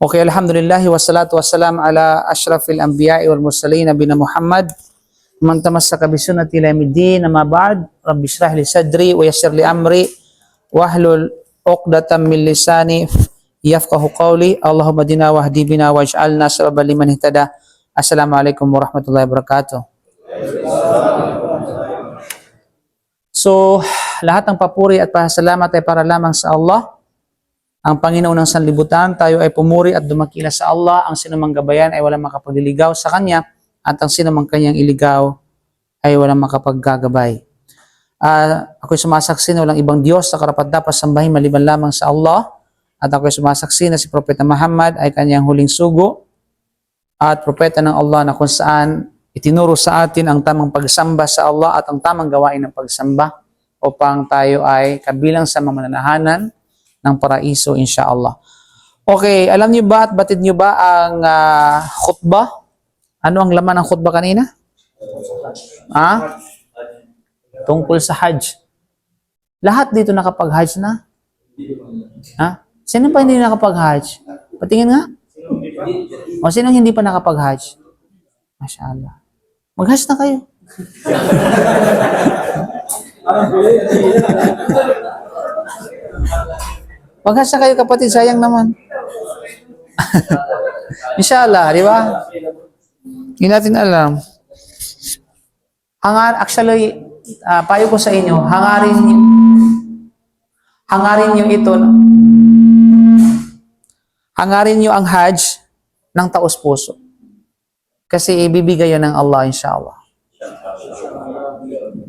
Okay, alhamdulillah wassalatu wassalam ala ashrafil anbiya'i wal mursalin nabiyina Muhammad man tamassaka bi sunnati ila yaumiddin amma ba'd. Rabbi shrah li sadri wa yassir li amri wahlul 'uqdatam min lisani yafqahu qawli. Allahumma dina wahdi bina waj'alna sababan liman ihtada. Assalamualaikum warahmatullahi wabarakatuh. So, lahat ng papuri at pasalamat ay para lamang sa Allah, ang Panginoon ng sanlibutan. Tayo ay pumuri at dumakila sa Allah. Ang sinumang gabayan ay walang makapagliligaw sa Kanya, at ang sinumang Kanyang iligaw ay walang makapaggagabay. Ako'y sumasaksi na walang ibang Diyos sa karapat-dapat sambahin maliban lamang sa Allah, at ako'y sumasaksi na si Propeta Muhammad ay Kanyang huling sugo at propeta ng Allah, na kung saan itinuro sa atin ang tamang pagsamba sa Allah at ang tamang gawain ng pagsamba upang tayo ay kabilang sa mga mananahanan ng paraiso, insyaAllah. Okay, alam niyo ba at batid niyo ba ang khutbah? Ano ang laman ng khutbah kanina? Tungkol sa Hajj. Lahat dito nakapag-Hajj na? Sino pa hindi nakapag-Hajj? Patingin nga. O sino hindi pa nakapag-Hajj? MashaAllah. Mag-Hajj na kayo. Mag-Hajj na kayo, kapatid, sayang naman. Inshallah, di ba? Hindi natin alam. Actually, payo ko sa inyo, hangarin nyo ang Hajj ng taos puso. Kasi ibibigay yun ng Allah, inshallah.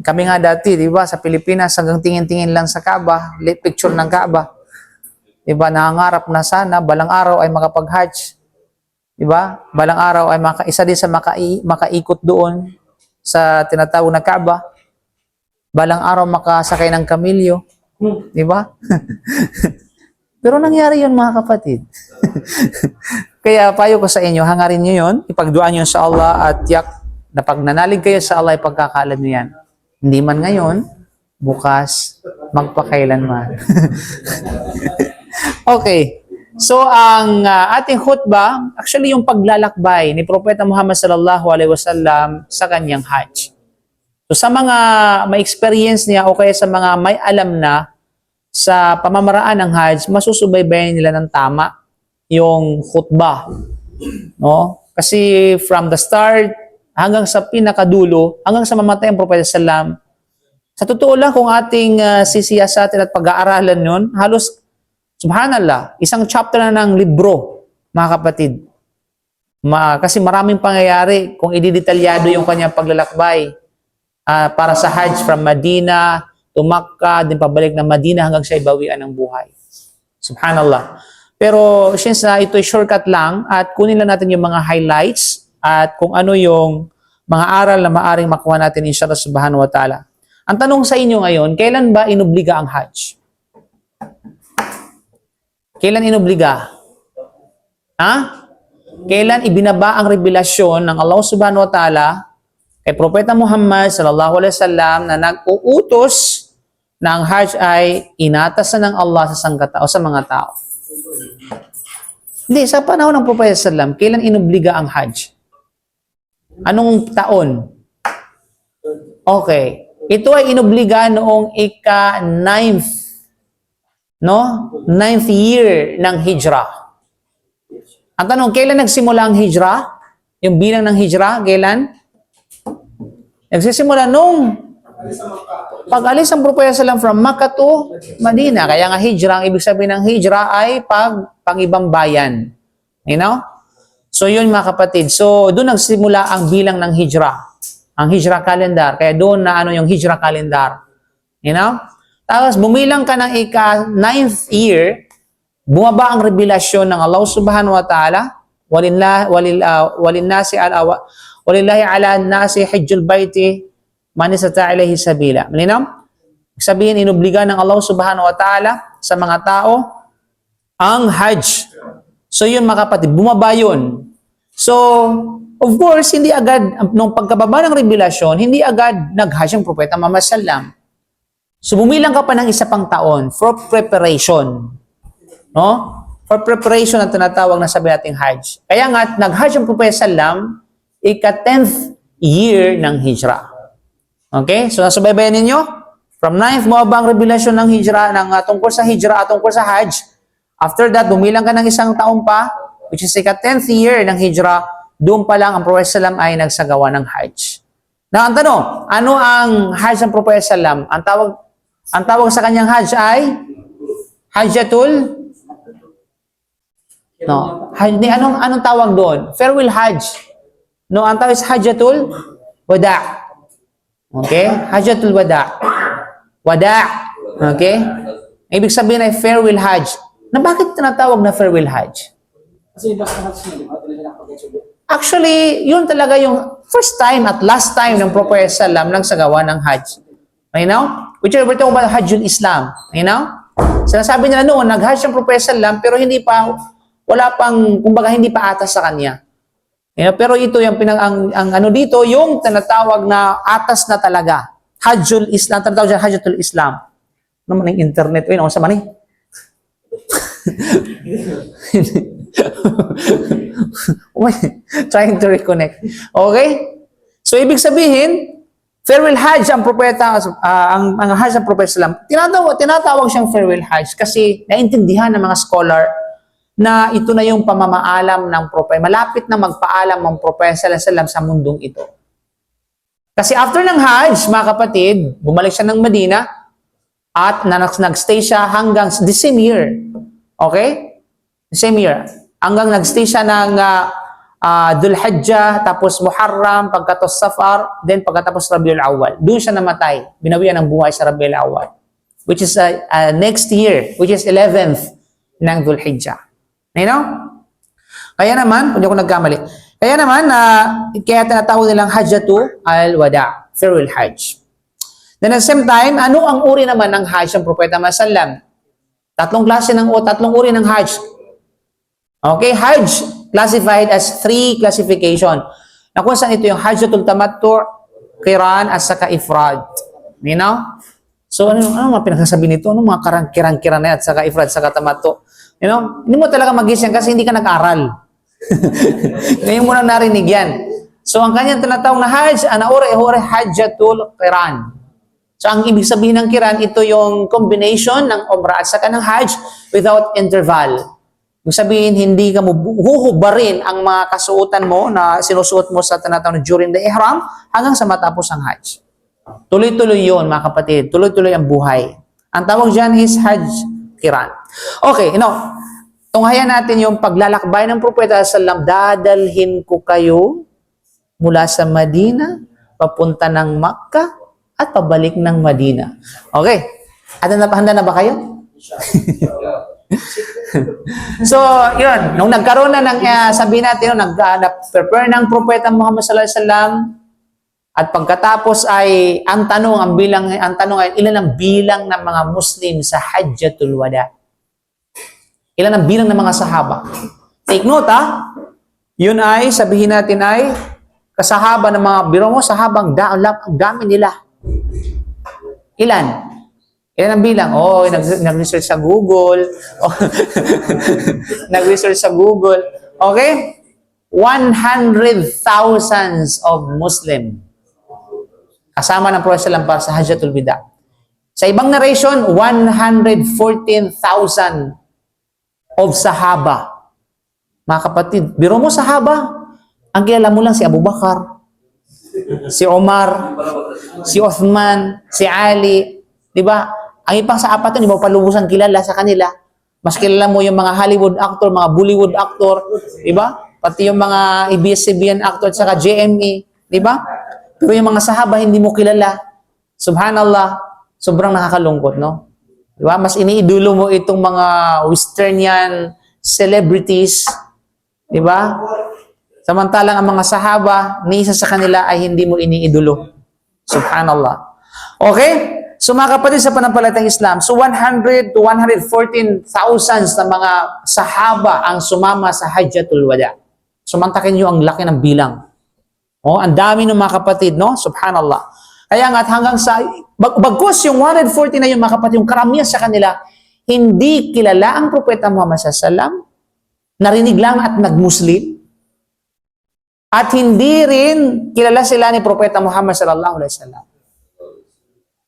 Kami nga dati, di ba, sa Pilipinas, hanggang tingin-tingin lang sa Kaaba, picture ng Kaaba. Diba, nangangarap na sana balang araw ay makapag-Hajj. Diba? Balang araw ay isa din sa makaikot doon sa tinatawag na Kaaba. Balang araw makasakay ng kamilyo. Diba? Pero nangyari yun, mga kapatid. Kaya payo ko sa inyo, hangarin nyo yun, ipagduan nyo sa Allah, at yak na pag nanalig kayo sa Allah, ipagkakalam nyo yan. Hindi man ngayon, bukas, magpakailanman. Okay. So, ang ating khutbah, actually yung paglalakbay ni Propeta Muhammad sallallahu alaihi wasallam sa kanyang Hajj. So, sa mga may experience niya o kaya sa mga may alam na sa pamamaraan ng Hajj, masusubaybayan nila ng tama yung khutbah. No? Kasi from the start hanggang sa pinakadulo, hanggang sa mamatay ang Propeta sallam, sa totoo lang, kung ating sisiyasatin at pag-aaralan yun, halos subhanallah, isang chapter na ng libro, mga kapatid. Kasi maraming pangyayari kung ididetalyado yung kanyang paglalakbay para sa Hajj from Medina to Makkah, din pabalik ng Medina hanggang sa ibawian ng buhay. Subhanallah. Pero since ito ay shortcut lang, at kunin lang natin yung mga highlights at kung ano yung mga aral na maaring makuha natin inshallah subhanahu wa ta'ala. Ang tanong sa inyo ngayon, kailan ba inobliga ang Hajj? Kailan inobliga? Kailan ibinaba ang revelasyon ng Allah subhanahu wa ta'ala kay Propeta Muhammad sallallahu alaihi wasallam na nag-uutos na ang Hajj ay inatasan ng Allah sa sanggata o sa mga tao? Hindi, sa panahon ng Propeta sallam, kailan inobliga ang Hajj? Anong taon? Okay. Ito ay inobliga noong ika-9th 9th year ng Hijrah. Ang tanong, kailan nagsimula ang Hijrah? Yung bilang ng Hijrah, kailan? Nagsisimula nung pag-alis ang Propeta sallam from Makkah to Medina. Kaya nga Hijrah, ang ibig sabihin ng Hijrah ay pang-ibang bayan. You know? So yun, mga kapatid. So doon nagsimula ang bilang ng Hijrah. Ang Hijrah calendar. Kaya doon na yung Hijrah calendar. You know? Tapos bumilang ka ng ika-9th year, bumaba ang revelasyon ng Allah subhanahu wa ta'ala, walillahi ala nasi hijjul baiti man istata'a ilayhi sabila. Malinaw? Sabihin, inobliga ng Allah subhanahu wa ta'ala sa mga tao ang Hajj. So yun, mga kapatid, bumaba yun. So, of course, hindi agad, nung pagkababa ng revelasyon, hindi agad nag-Hajj ang Propeta Muhammad sallam. So, bumilang ka pa ng isa pang taon for preparation. No? for preparation ang tinatawag na sabi nating Hajj. Kaya nga, nag-Hajj ang Propeta Sallam, ika-10th year ng Hijrah. Okay? So, nasubaybayan ninyo? From 9th mo ba ang revelasyon ng Hijrah, tungkol sa Hijrah at tungkol sa Hajj? After that, bumilang ka ng isang taon pa, which is ika-10th year ng Hijrah, doon pa lang ang Propeta Sallam ay nagsagawa ng Hajj. Na ang tanong, ano ang Hajj ng Propeta Sallam? Ang tawag sa kanyang Hajj ay Hajjatul? No. Anong tawag doon? Farewell Hajj. No, ang tawag is Hajjatul Wada. Okay? Hajjatul Wada. Wada. Okay? Ibig sabihin ay farewell Hajj. Na bakit tinatawag na farewell Hajj? Actually, yun talaga yung first time at last time ng Prophet Sallam nang sagawa ng Hajj. You know? Which we're talking about Hajjul Islam. You know? Sinasabi nila noon, nag-Hajj ang Prophet Sallam pero kumbaga hindi pa atas sa kanya. You know? Pero ito yung ang dito, yung tinatawag na atas na talaga. Hajjul Islam, tinatawag dyan Hajjatul Islam. Ano man yung internet? Uy, sa mani? Trying to reconnect. Okay? So, ibig sabihin, farewell Hajj ang propeta, ang Hajj ng Propeta Sallam, tinatawag siyang farewell Hajj kasi naintindihan ng mga scholar na ito na yung pamamaalam ng propeta. Malapit na magpaalam ang Propeta Sallam sa mundong ito. Kasi after ng Hajj, mga kapatid, bumalik siya ng Medina at nag-stay siya hanggang the same year. Okay? The same year. Hanggang nag-stay siya ng Dhul Hijjah, tapos Muharram, pagkatapos Safar, then pagkatapos Rabiul Awwal. Doon siya namatay. Binawian ng buhay sa Rabiul Awwal. Which is next year, which is 11th ng Dhul Hijjah. You know? Kaya naman, kung di ako nagkamali, kaya naman, kaya tinatawag nilang Hajjatu al-Wada, farewell Hajj. Then at the same time, ano ang uri naman ng Hajj ng Propeta Muhammad sallam? Tatlong uri ng Hajj. Okay, Hajj classified as 3 classification. Na kung saan ito yung Hajjatul Tamattu', Qiran, at saka Ifrad. You know? So, ano mga pinagsasabi nito? Ano mga kirang-kiran na at saka Ifrad, saka Tamattu'? You know? Hindi mo talaga magising kasi hindi ka nag-aral. Ngayon mo lang narinig yan. So, ang kanyang tinatawag na Hajj, uri Hajjatul Qiran. So, ang ibig sabihin ng Qiran, ito yung combination ng Umrah at saka ng Hajj without interval. Ibig sabihin, hindi ka mo huhubarin ang mga kasuotan mo na sinusuot mo sa tinatawag na during the Ihram hanggang sa matapos ang Hajj. Tuloy-tuloy yun, mga kapatid. Tuloy-tuloy ang buhay. Ang tawag dyan is Hajj Qiran. Okay, tunghayan natin yung paglalakbay ng Propeta sallam, dadalhin ko kayo mula sa Madina, papunta ng Makkah, at pabalik ng Madina. Okay. Handa na ba kayo? So, yun. Nung nagkaroon na ng, sabihin natin, nag-prepare ng Propeta Muhammad sallallahu alaihi wasallam, at pagkatapos ay, ang tanong ay, ilan ang bilang ng mga Muslim sa Hajjatul Wada? Ilan ang bilang ng mga sahaba? Take note, yun ay, sabihin natin ay, kasahaba ng mga, biro mo, sahabang dami nila. Ilan? Ilan ang bilang? Nag-research sa Google. Nag-research sa Google. Okay? 100,000 of Muslim. Kasama ng Prophet sallam para sa Hajjatul Wada. Sa ibang narration, 114,000 of sahaba. Mga kapatid, biro mo sahaba, ang kilala mo lang si Abu Bakar, si Umar, si Uthman, si Ali, di ba? Ang ibang sa apat hindi mo palubusan kilala sa kanila. Mas kilala mo yung mga Hollywood actor, mga Bollywood actor, di ba? Pati yung mga ABS-CBN actor at saka JME, di ba? Pero yung mga sahaba hindi mo kilala. Subhanallah, sobrang nakakalungkot, no? Di ba? Mas iniidolo mo itong mga Westernian celebrities, di ba? Samantalang ang mga sahaba, ni isa sa kanila ay hindi mo iniidolo. Subhanallah. Okay? So mga kapatid sa panampalatayang Islam, so 100 to 114,000 na mga sahaba ang sumama sa Hajjatul Wada. Sumantakin nyo ang laki ng bilang. Ang dami ng mga kapatid, no? Subhanallah. Kaya nga hanggang sa, bagkus yung 140 na yung mga kapatid, yung karamihan sa kanila, hindi kilala ang Propeta Muhammad SAW, narinig lang at nagmuslim, at hindi rin kilala sila ni Propeta Muhammad sallallahu alaihi wasallam.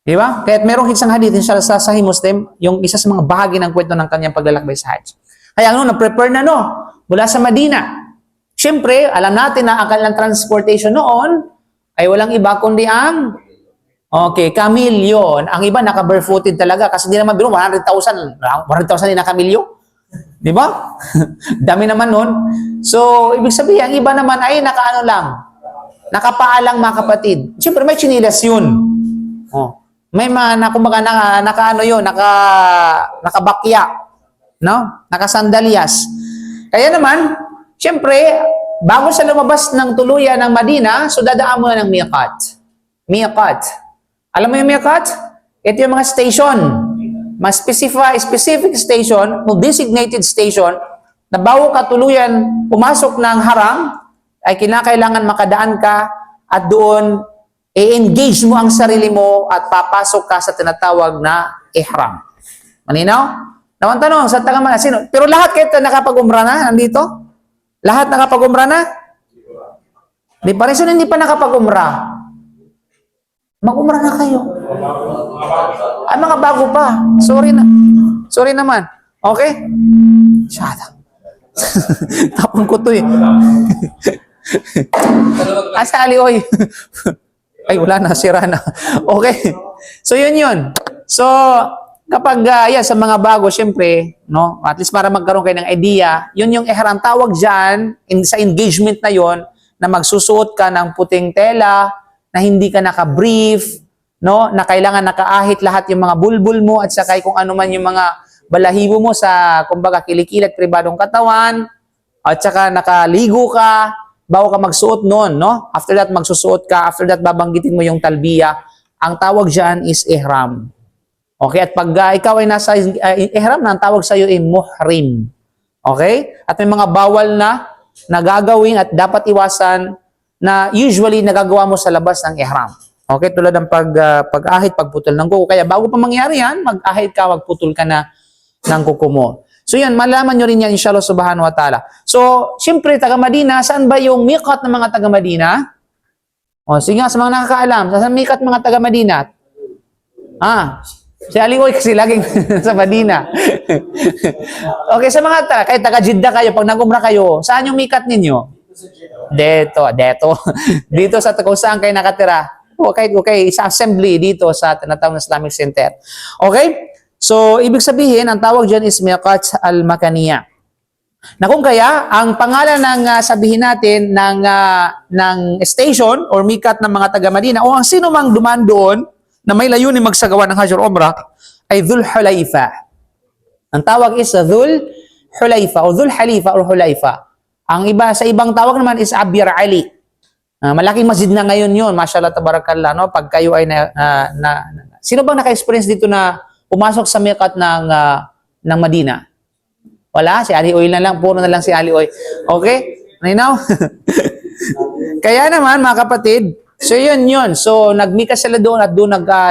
Di ba? Kaya merong isang hadith inshallah sa Sahih Muslim, yung isa sa mga bahagi ng kwento ng kanyang paglalakbay sa Hajj. Kaya na-prepare na mula sa Madina. Siyempre, alam natin na ang kanilang transportation noon ay walang iba kundi ang kamilyo. Ang iba naka-barefooted talaga kasi hindi naman biro 100,000 din na kamilyo. Di ba? Dami naman nun. So, ibig sabihin, ang iba naman ay nakapaalang mga kapatid. Siyempre, may chinilas yun. May mga, nakabakya. No? Nakasandalyas. Kaya naman, siyempre, bago sa lumabas ng tuluyan ng Madina, so dadaan mo na ng miqat. Miqat. Alam mo yung miqat? Ito yung mga station. Mas specific station, designated station, na bago ka tuluyan pumasok ng haram, ay kinakailangan makadaan ka at doon i-engage mo ang sarili mo at papasok ka sa tinatawag na ihram. Malinaw? Nawang tanong, sa taga sino? Pero lahat kayo nakapag-umra na nandito? Lahat nakapag-umra na? Di pa rin, hindi pa nakapag-umra. Mag-umra na kayo. Ay, mga bago pa. Sorry naman. Okay? Shut up. Tapon ko to eh. Asa alioy. Ay, wala na. Sira na. Okay. So, yun. So, kapag, sa mga bago, syempre, no? At least para magkaroon kayo ng idea, yun yung ihram. Tawag dyan, sa engagement na yon na magsusuot ka ng puting tela, na hindi ka naka-brief, no? Na kailangan nakaahit lahat yung mga bulbul mo at saka kung ano man yung mga balahibo mo sa, kumbaga, kilikil at pribadong katawan, at saka nakaligo ka, bago ka magsuot noon, no? After that, magsusuot ka. After that, babanggitin mo yung talbiya. Ang tawag dyan is ihram. Okay? At pag ikaw ay nasa ihram na, ang tawag sa'yo ay muhrim. Okay? At may mga bawal na gagawin at dapat iwasan na usually nagagawa mo sa labas ng ihram. Okay? Tulad ng pag-ahit, pagputol ng kuko. Kaya bago pa mangyari yan, mag-ahit ka, magputol ka na ng kuko mo. So yan, malaman nyo rin yan inshallah subhanahu wa ta'ala. So, siyempre, taga-Madina, saan ba yung miqat ng mga taga-Madina? Sige nga, sa mga nakakaalam, saan miqat mga taga-Madina? Si Alioy kasi laging sa Madina. Okay, sa mga kahit taga-Jeddah kayo, pag nag-umrah kayo, saan yung miqat ninyo? Dito. Dito sa kung saan kayo nakatira. Okay, sa assembly dito sa tinatawag na Islamic Center. Okay? So, ibig sabihin, ang tawag dyan is miqat al-Makaniyah. Na kung kaya, ang pangalan ng sabihin natin ng station or miqat ng mga taga-Madina o ang sino mang dumaan doon na may layunin magsagawa ng Hajj or Umrah ay Dhul Hulayfa. Ang tawag is Dhul Hulayfa o Dhul Halifa or Hulayfa. Ang iba sa ibang tawag naman is Abir Ali. Malaking masjid na ngayon yun, mashallah tabarakallah, no? Pag kayo ay sino bang naka-experience dito na pumasok sa miqat ng Madina? Wala, si Ali Oy na lang, puro na lang si Ali Oy. Okay? Now? Kaya naman mga kapatid, so yun. So nagmika sila doon at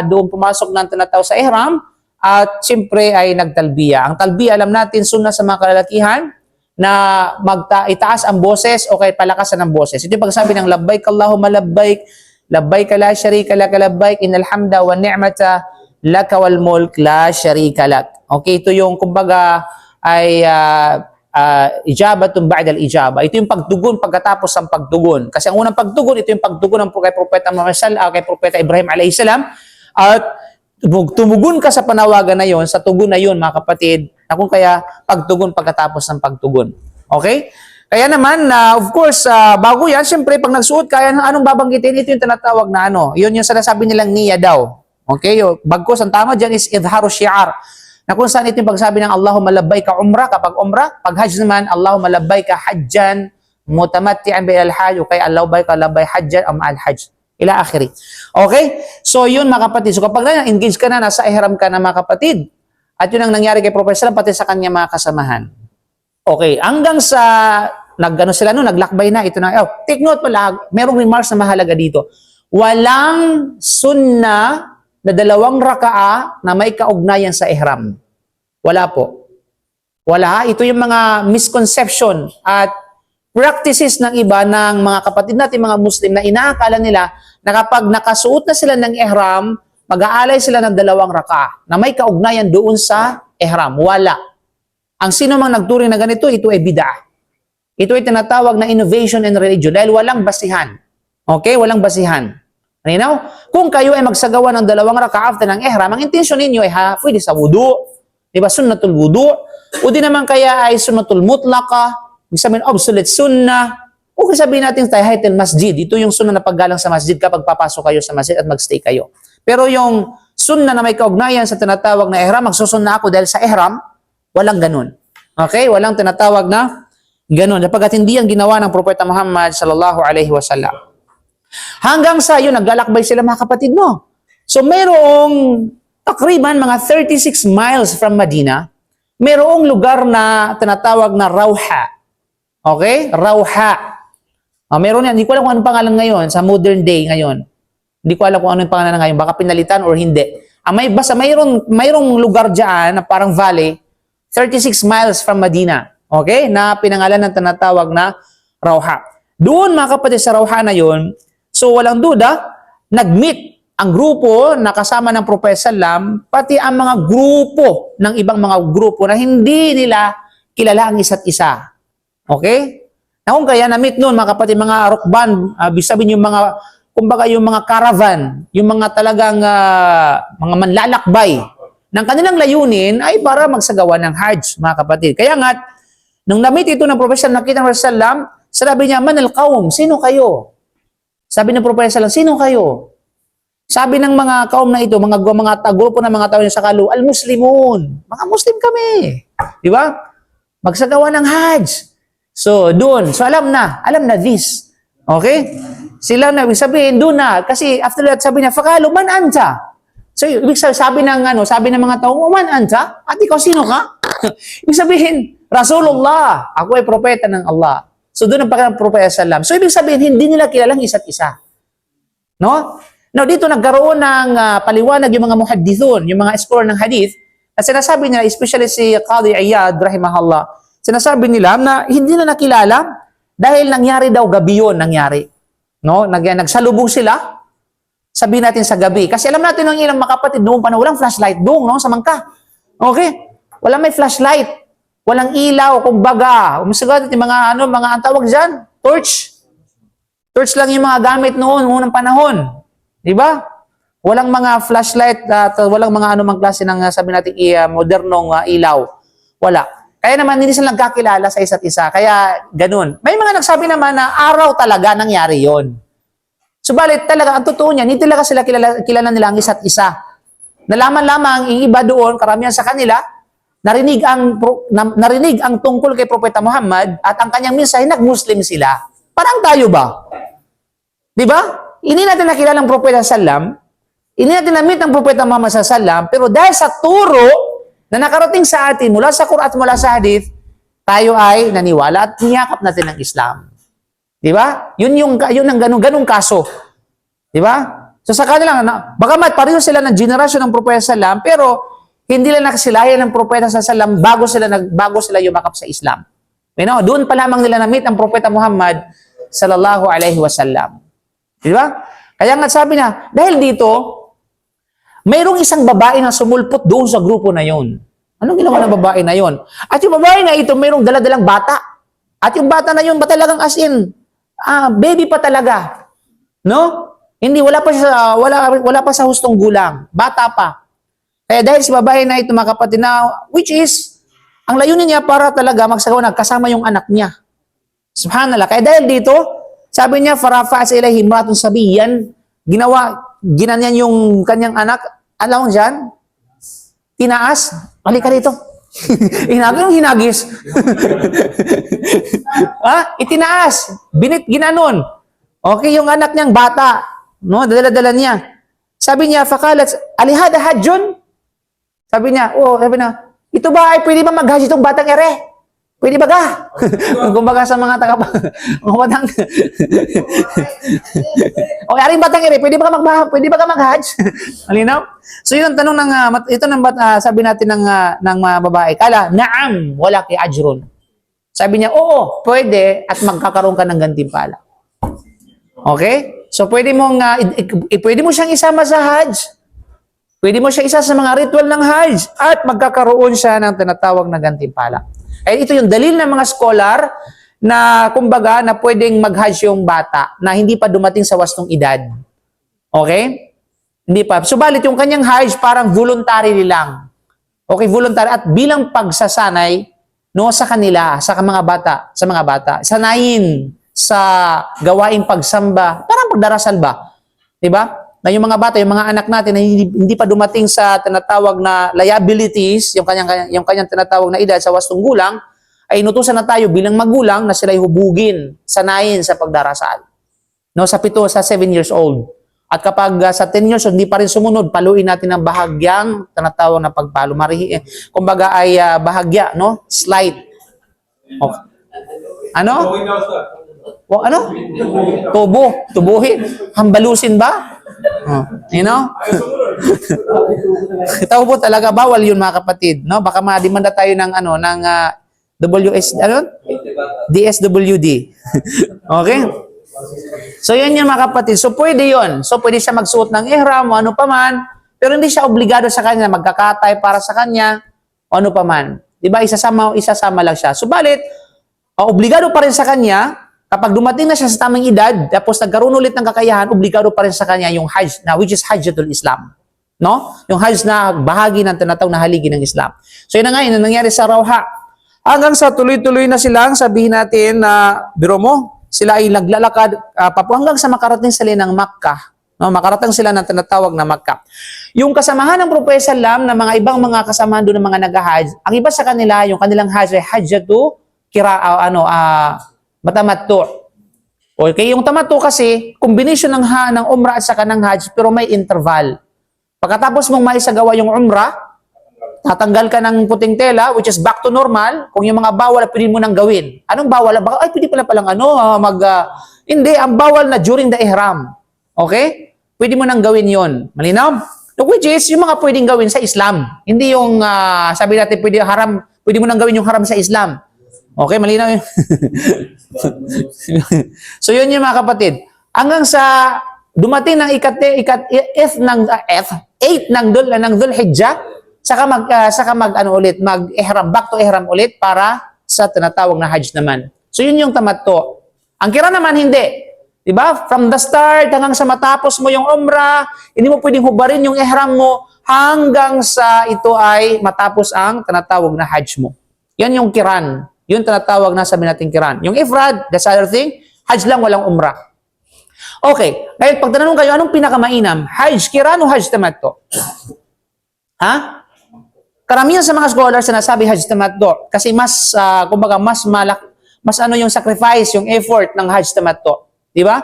doon pumasok ng tinatawag sa ihram at siyempre ay nagtalbiya. Ang talbiya, alam natin, sunnah sa mga kalalakihan na itaas ang boses o kaya palakasan ang boses. Ito yung pagsabi ng labbaik Allahumma labbaik, labbaik la sharika lak, labbaik innal hamda wa ni'mata laka wal mulk la sharika lak. Okay, ito yung kumbaga ay ijabatun ba'da al-ijaba. Ito yung pagtugon pagkatapos ng pagtugon. Kasi ang unang pagtugon, ito yung pagtugon ng kay Propeta Muhammad kay Propeta Ibrahim alayhi salam. At tumugon ka sa panawagan na yon, sa tugon na yon mga kapatid, na kung kaya pagtugon pagkatapos ng pagtugon. Okay? Kaya naman, of course, bago yan, siyempre, pag nagsuot ka, anong babanggitin? Ito yung tinatawag na yun yung sinasabi nilang niya daw. Okay? Bagkos, ang tama dyan is idharu shi'ar. Na kung saan ito yung pagsabi ng Allahumma labbayka umrah, kapag umrah, pag hajj naman, Allahumma labbayka hajjan mutamatti'an bil hajj, okay, Allahumma labbay hajjan am al hajj. Ila akhiri. Okay? So, yun mga kapatid. So, kapag engage ka na, nasa ihram ka na mga kapatid, at yun ang nangyari kay Prophet Sallam, pati sa kanya mga kasamahan. Okay, hanggang sa naglakbay na, ito na. Take note pala, merong remarks na mahalaga dito. Walang sunna na 2 rakaa na may kaugnayan sa ihram. Wala po. Wala. Ito yung mga misconception at practices ng iba ng mga kapatid natin, mga Muslim, na inaakala nila na kapag nakasuot na sila ng ihram, mag-aalay sila ng 2 raka na may kaugnayan doon sa ihram. Wala. Ang sino mang nagturing na ganito, ito ay bid'ah. Ito ay tinatawag na innovation in religion dahil walang basihan. Okay? Walang basihan. Malinaw? Kung kayo ay magsagawa ng 2 raka after ng ihram, ang intensyon ninyo ay pwede sa wudu. Diba? Sunnatul wudu. O di naman kaya ay sunnatul mutlaka. Ibig sabihin, obsolete sunnah. O sabihin natin tahiyatul masjid. Ito yung sunnah na paggalang sa masjid kapag papasok kayo sa masjid at magstay kayo. Pero yung sunnah na may kaugnayan sa tinatawag na ihram, magsusunna ako dahil sa ihram, walang ganun. Okay? Walang tinatawag na ganun. Sapagkat hindi ang ginawa ng Propeta Muhammad sallallahu alaihi wasallam. Hanggang sa yun, naglalakbay sila mga kapatid mo. So mayroong takriban mga 36 miles from Medina, mayroong lugar na tinatawag na Rawha. Okay? Rawha. Meron yan. Hindi ko alam kung anong pangalan ngayon sa modern day ngayon. Hindi ko alam kung anong pangalan ngayon. Baka pinalitan or hindi. Basta mayroong lugar dyan na parang valley, 36 miles from Medina. Okay? Na pinangalan ng tinatawag na Rawha. Doon mga kapatid sa Rawha na yun, so walang duda, nag-meet ang grupo na kasama ng Propeta Sallam, pati ang mga grupo ng ibang mga grupo na hindi nila kilala ang isa't isa. Okay? Na kung kaya na-meet noon mga kapatid, mga rukban, sabihin yung mga, kumbaga yung mga caravan, yung mga talagang mga manlalakbay, ng kanilang layunin ay para magsagawa ng Hajj, mga kapatid. Kaya nga, nung na-meet ito ng Propeta Sallam, nakita ng Propeta Sallam, sabi niya, man al-qawm, sino kayo? Sabi ng Propeta Sallam, sino kayo? Sabi ng mga kaum na ito, mga grupo ng mga tao sa kalu, al-Muslimun. Mga Muslim kami. Di ba? Magsagawa ng Hajj. So, doon. So, alam na this. Okay? Sila na, sabihin, doon na. Kasi after that, sabi niya, fakalu, man anta. So, ibig sabihin, sabi ng mga tao, man anta? At ikaw, sino ka? Ibig sabihin, Rasulullah. Ako ay propeta ng Allah. So, doon ang pagka-propeta sallam. So, ibig sabihin, hindi nila kilalang isa't isa. No? Now, dito nagkaroon ng paliwanag yung mga muhaddithun, yung mga scholar ng hadith, at sinasabi nila, especially si Qadi Iyad, rahimahullah, sinasabi nila na hindi na nakilala dahil nangyari daw gabi yun, nangyari. No? Nagsalubong sila, sabihin natin sa gabi. Kasi alam natin ng ilang makapatid, noong panahon, walang flashlight doon, no? Sa Mangka. Okay? Walang may flashlight. Walang ilaw, kumbaga. Umusagad yung mga, mga antawag dyan, torch. Torch lang yung mga gamit noon, unang panahon. Diba? Walang mga flashlight at walang mga anumang klase ng sabi natin modernong ilaw. Wala. Kaya naman hindi sila nagkakilala sa isa't isa. Kaya ganun. May mga nagsabi naman na araw talaga nangyari yon. Subalit talaga ang totoo niyan, hindi talaga sila kilala nila ang isa't isa. Nalaman lamang ang iba doon, karamihan sa kanila, narinig ang tungkol kay Propeta Muhammad at ang kanyang mensahe, nag-Muslim sila. Parang tayo ba? Di ba? Hindi natin nakilala ang Propeta Sallam, hindi natin na-meet ang Propeta Muhammad Sallam, pero dahil sa turo na nakarating sa atin mula sa Quran at mula sa Hadith, tayo ay naniwala at niyakap natin ang Islam. Di ba? Yun ang ganung kaso. Di ba? So sa kanila, bagamat pareho sila ng generasyon ng Propeta Sallam, pero hindi lang nakasilayan ng Propeta Sallam bago sila yumakap sa Islam. You know, doon pa lamang nila na-meet ang Propeta Muhammad sallallahu alaihi wasallam. Di ba? Kaya nga sabi na, dahil dito, mayroong isang babae na sumulpot doon sa grupo na yon. Anong ginawa ng babae na yon? At yung babae na ito, mayroong daladalang bata. At yung bata na yon, ba talagang as in, baby pa talaga. No? Hindi, wala pa sa hustong gulang. Bata pa. Kaya dahil si babae na ito, mga kapatid na, which is, ang layunin niya para talaga magsagawa kasama yung anak niya. Subhanallah. Kaya dahil dito, sabi niya, farafa sa ilahi imratun sabiyan, ginanyan yung kanyang anak, alam mo dyan, tinaas, halika rito. Hinagis. Itinaas, ginanon. Okay, yung anak niyang bata, no, dala-dala niya. Sabi niya, fakalat, alihada hajjun? Sabi niya, ito ba ay pwede ba mag-hajj itong batang ere? Pwede ba ka? Kumbaga sa mga taga mga batang. O aring batang ire, pwede ba ka mag-hajj? Malinaw? So yun ang tanong ng ito ng sabi natin ng mga babae. Kala, na'am, wala ki ajrun. Sabi niya, oo, pwede at magkakaroon ka ng gantimpala. Okay? So pwede pwede mo siyang isama sa hajj. Pwede mo siya isa sa mga ritual ng hajj at magkakaroon siya ng tinatawag na gantimpala. Eh, ito yung dalil ng mga scholar na kumbaga na pwedeng mag-hajj yung bata na hindi pa dumating sa wastong edad. Okay? Hindi pa. Subalit yung kanyang hajj parang voluntary lang. Okay, voluntary at bilang pagsasanay no sa kanila, sa mga bata, sanayin sa gawaing pagsamba, parang pagdarasal ba? 'Di ba? Na yung mga bata, yung mga anak natin na hindi pa dumating sa tinatawag na liabilities, yung kanyang tinatawag na edad sa wastong gulang, ay inutusan na tayo bilang magulang na sila'y hubugin, sanayin sa pagdarasal. No, sa 7 years old. At kapag sa 10 years old, hindi pa rin sumunod, paluin natin ang bahagyang tinatawag na pagpalo. Kumbaga ay bahagya, no? Slight. Okay. Ano? Ano? Tubuhin. Hambalusin ba? You know? Ito po talaga bawal yun mga kapatid, no? Baka ma-demanda tayo ng DSWD. Okay? So yan yung mga kapatid. So pwede yun. So pwede siya magsuot ng ihram o ano paman, pero hindi siya obligado sa kanya, magkakatay para sa kanya o ano paman. Diba? Isasama lang siya. Subalit, obligado pa rin sa kanya. Kapag dumating na siya sa tamang edad, tapos nagkaroon ulit ng kakayahan, obligado pa rin sa kanya yung hajj, which is hajjatul Islam. No? Yung hajj na bahagi ng tinatawag na haligi ng Islam. So yun na nga, yun nangyari sa Rawha. Hanggang sa tuloy-tuloy na silang, sabihin natin na, biro mo, sila ay naglalakad hanggang sa makarating sila ng Makkah. No? Makarating sila ng tinatawag na Makkah. Yung kasamahan ng Propeta Sallam na mga ibang mga kasamahan doon ng mga nag-hajj, ang iba sa kanila, yung kanilang hajj ay hajjatu matamattu. Okay, yung tamattu kasi, combination ng umrah at saka ng hajj, pero may interval. Pagkatapos mong maisagawa yung umrah, tatanggal ka ng puting tela, which is back to normal. Kung yung mga bawal, pwede mo nang gawin. Anong bawal? Baka, pwede pala palang hindi, ang bawal na during the ihram. Okay? Pwede mo nang gawin yon. Malinaw? Which is, yung mga pwedeng gawin sa Islam. Hindi yung, sabi natin, pwede mo nang gawin yung haram sa Islam. Okay, malinaw yun. So yun yung mga kapatid. Hanggang sa dumating ng 8 ng Dhul Hijjah, saka mag-ihram, back to ihram ulit para sa tinatawag na hajj naman. So yun yung tamattu. Ang kira naman hindi. Diba? From the start hanggang sa matapos mo yung umrah, hindi mo pwedeng hubarin yung ihram mo hanggang sa ito ay matapos ang tinatawag na hajj mo. Yan yung kiran. Yun tinatawag na sabi natin kiran. Yung ifrad, that's other thing, hajj lang, walang umrah. Okay. Ngayon, pag tanong kayo, anong pinakamainam? Hajj kiran o hajj tamattu? Ha? Karamihan sa mga scholars na nasabi hajj tamattu kasi mas, kumbaga, mas yung sacrifice, yung effort ng hajj tamattu. Di ba?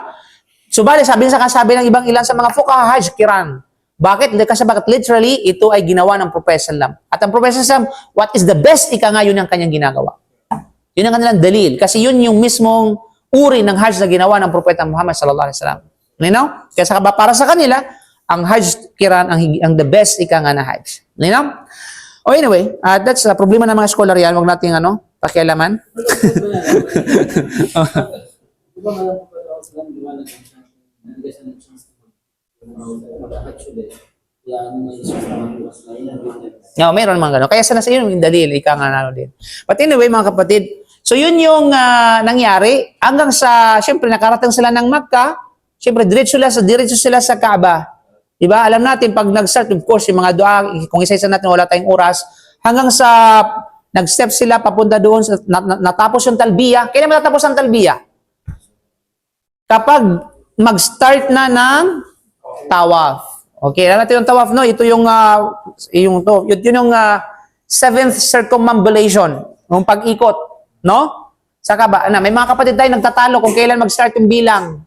Subalit, sabi ng ilang sa mga fuqaha, hajj kiran. Bakit? Kasi literally, ito ay ginawa ng Propeta Sallam. At ang Propeta Sallam, what is the best ngayon ang kanyang ginagawa? Yun ang kanilang dalil. Kasi yun yung mismong uri ng hajj na ginawa ng Propeta Muhammad sallallahu alaihi wasallam. Linaw? Kaya para sa kanila, ang hajj kiran ang the best na hajj. Linaw? Oh, anyway, that's the problema ng mga scholar yan. Huwag natin pakialaman. No, mayroon mga gano'n. Kaya sana sa iyo yung dalil, din. But anyway, mga kapatid, so yun yung nangyari hanggang sa, syempre, nakarating sila ng Makkah, syempre, diretso sila sa Kaaba. Diba? Alam natin, pag nag-start, of course, yung mga dua, kung isa-isa natin, wala tayong oras, hanggang sa nag-step sila papunta doon, natapos yung talbiya. Kailan matatapos ang talbiya? Kapag mag-start na ng tawaf. Okay, alam natin yung tawaf, no? Ito yung seventh circumambulation, yung pag-ikot, no? Saka ba, may mga kapatid tayo nagtatalo kung kailan mag-start yung bilang.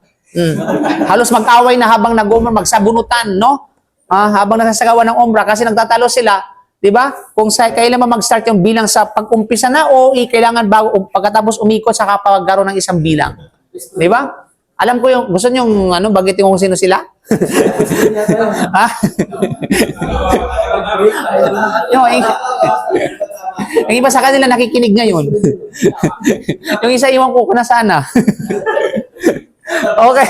Halos mag-away na habang nag-umrah, magsabunutan, no? Habang nasasagawa ng umrah kasi nagtatalo sila. Di ba? Kung kailan mo mag-start yung bilang sa pag-umpisa na o kailangan bago pagkatapos umikot sa kapagkaroon ng isang bilang. Di ba? Alam ko yung gusto niyo bagitin ko kung sino sila? Ha? Yung iba sa kanila nakikinig ngayon. Yung isa iwan ko na sana. Okay.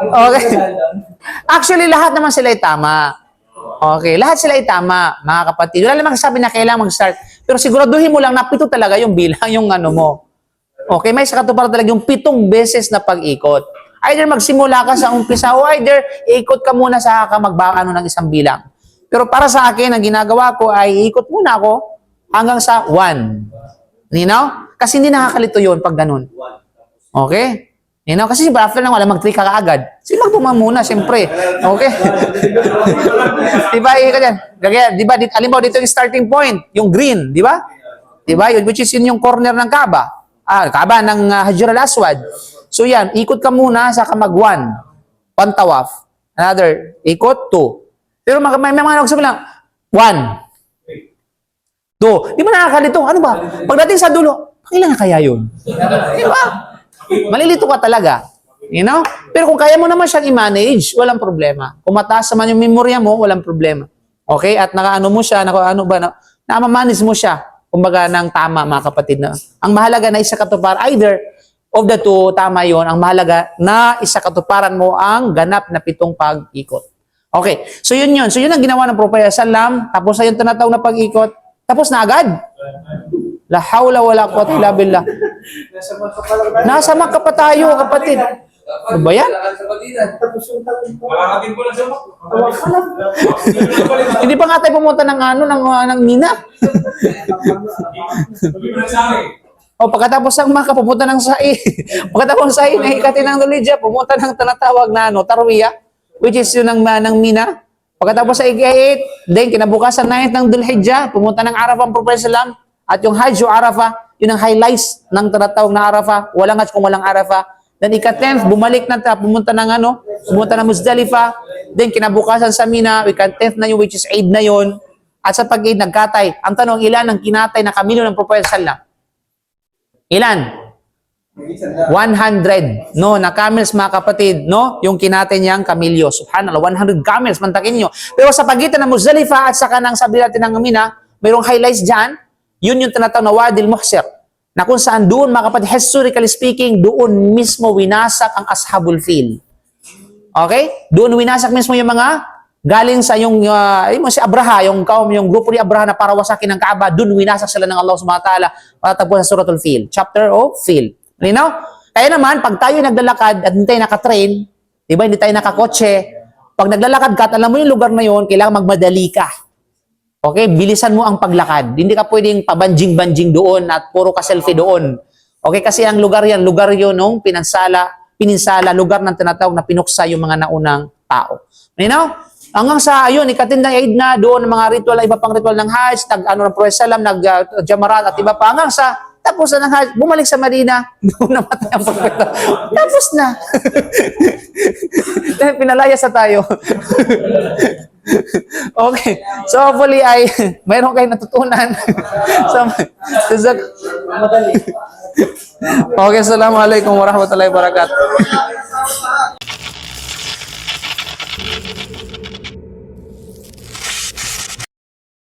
Okay. Actually, lahat naman sila ay tama. Okay, lahat sila ay tama, mga kapatid. Wala namang sabi na kailangan mag-start. Pero siguraduhin mo lang na 7 talaga yung bilang, yung mo. Okay, may sakatuparan talaga yung 7 beses na pag-ikot. Either magsimula ka sa umpisa o either ikot ka muna sa magbakano ng isang bilang. Pero para sa akin, ang ginagawa ko ay ikot muna ako hanggang sa 1. Ninaw? Kasi hindi nakakalito yun pag ganun. Okay? Kasi after lang wala mag-3 ka kaagad. Magpuma muna, siyempre. Okay? Diba, diba, alimbawa dito yung starting point, yung green, di ba? Diba, yun, which is yun yung corner ng Kaaba. Kaaba ng Hajar al-Aswad. So yan, ikot ka muna sa mag 1 tawaf. Another, ikot 2. Pero may mga nagsabi lang, 1, 2. Di ba nakakalito? Ano ba? Pagdating sa dulo, kailan na kaya yun? Di ba? Malilito ka talaga. Pero kung kaya mo naman siyang i-manage, walang problema. Kung mataas naman yung memorya mo, walang problema. Okay? At nakaano mo siya, namamanage mo siya. Kumbaga ng tama, mga kapatid. Ang mahalaga na isa katuparan, either of the 2, tama yon. Ang mahalaga na isa katuparan mo ang ganap na 7 pag-ikot. Okay. So yun yun. So yun ang ginawa ng Propeta Sallam. Tapos na yung tinatawag na pag-ikot. Tapos na agad. La hawla wala quwwata illa billah. Nasa Makkah pa tayo, kapatid. Ano ba yan? Hindi pa nga tayo pumunta ng ng Mina. Pagkatapos ng Makkah, pumunta ng Sa'i. Pagkatapos ng Sa'i, nahikatin ng Dhul-Hijjah, pumunta ng tinatawag na Tarwiyah, which is yun ng Mina. Pagkatapos sa 8, then kinabukasan 9 ng Dhul-Hijjah, pumunta ng Arafah ang Propeta Sallam. At yung Hajj o Arafah, yun ang highlights ng tinatawag na Arafah. Walang Hajj kung walang Arafah. Then ika-10th, pumunta ng Muzdalifah. Then kinabukasan sa Mina, ika-10th na yun, which is 8 na yun. At sa pag-8, nagkatay. Ang tanong, ilan ang kinatay na kamilo ng Propeta Sallam? Ilan? 100. Na camels, mga kapatid, yung kinatay niyang kamilyo. Subhanallah, 100 camels, mantakin niyo. Pero sa pagitan ng Muzdalifah at saka ng sabi natin ng Mina, mayroong highlights dyan. Yun yung tinatawag na Wadil Muhsir, na kung saan doon, mga kapatid, historically speaking, doon mismo winasak ang Ashabul Fil. Okay? Doon winasak mismo yung mga galing sa si Abraha, yung grupo ni Abraha na para wasakin ng Kaaba, doon winasak sila ng Allah subhanahu wa ta'ala, matatagpo sa Suratul Fil, chapter of Fil. Kaya naman, pag tayo naglalakad at hindi tayo nakatrain, diba, hindi tayo nakakotse, pag naglalakad ka at alam mo yung lugar na yun, kailangan magmadali ka. Okay, bilisan mo ang paglakad. Hindi ka pwedeng pabanjing-banjing doon at puro ka selfie doon. Okay, kasi ang lugar yun ng pininsala, lugar ng tinatawag na pinuksa yung mga naunang tao. Hanggang sa, ikatindang Eid na, doon mga ritual, iba pang ritual ng Hajj, ng Prophet Sallam, nag-Jamarat at iba pa. Hanggang sa, tapos na ng Hajj, bumalik sa Madina, doon namatay ang Propeta. Tapos na. Pinalayas na tayo. Okay. So hopefully mayroon kayong natutunan. Okay, assalamualaikum warahmatullahi wabarakatuh.